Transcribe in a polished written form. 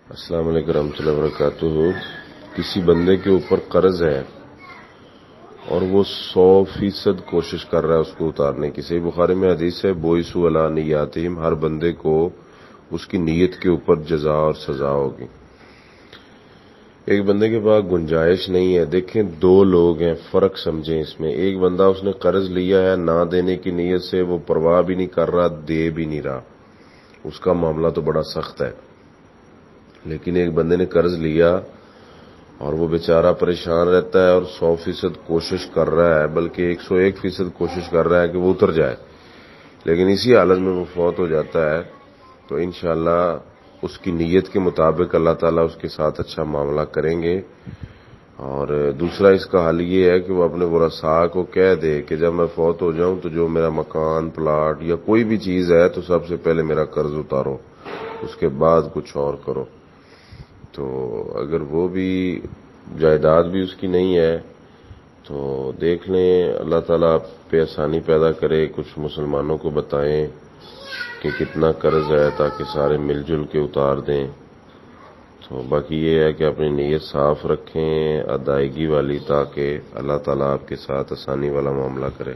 السلام علیکم ورحمۃ اللہ وبرکاتہ۔ کسی بندے کے اوپر قرض ہے اور وہ 100% کوشش کر رہا ہے اس کو اتارنے کی۔ صحیح بخاری میں حدیث ہے، بوئسوا علی نیاتہم، ہر بندے کو اس کی نیت کے اوپر جزا اور سزا ہوگی۔ ایک بندے کے پاس گنجائش نہیں ہے، دیکھیں دو لوگ ہیں، فرق سمجھیں اس میں۔ ایک بندہ اس نے قرض لیا ہے نہ دینے کی نیت سے، وہ پرواہ بھی نہیں کر رہا، دے بھی نہیں رہا، اس کا معاملہ تو بڑا سخت ہے۔ لیکن ایک بندے نے قرض لیا اور وہ بیچارہ پریشان رہتا ہے اور 100% کوشش کر رہا ہے، بلکہ 101% کوشش کر رہا ہے کہ وہ اتر جائے، لیکن اسی حالت میں وہ فوت ہو جاتا ہے، تو انشاءاللہ اس کی نیت کے مطابق اللہ تعالیٰ اس کے ساتھ اچھا معاملہ کریں گے۔ اور دوسرا اس کا حل یہ ہے کہ وہ اپنے ورثاء کو کہہ دے کہ جب میں فوت ہو جاؤں تو جو میرا مکان، پلاٹ یا کوئی بھی چیز ہے تو سب سے پہلے میرا قرض اتارو، اس کے بعد کچھ اور کرو۔ تو اگر وہ بھی جائیداد بھی اس کی نہیں ہے تو دیکھ لیں، اللہ تعالیٰ پہ آسانی پیدا کرے، کچھ مسلمانوں کو بتائیں کہ کتنا قرض ہے تاکہ سارے مل جل کے اتار دیں۔ تو باقی یہ ہے کہ اپنی نیت صاف رکھیں ادائیگی والی، تاکہ اللہ تعالیٰ آپ کے ساتھ آسانی والا معاملہ کرے۔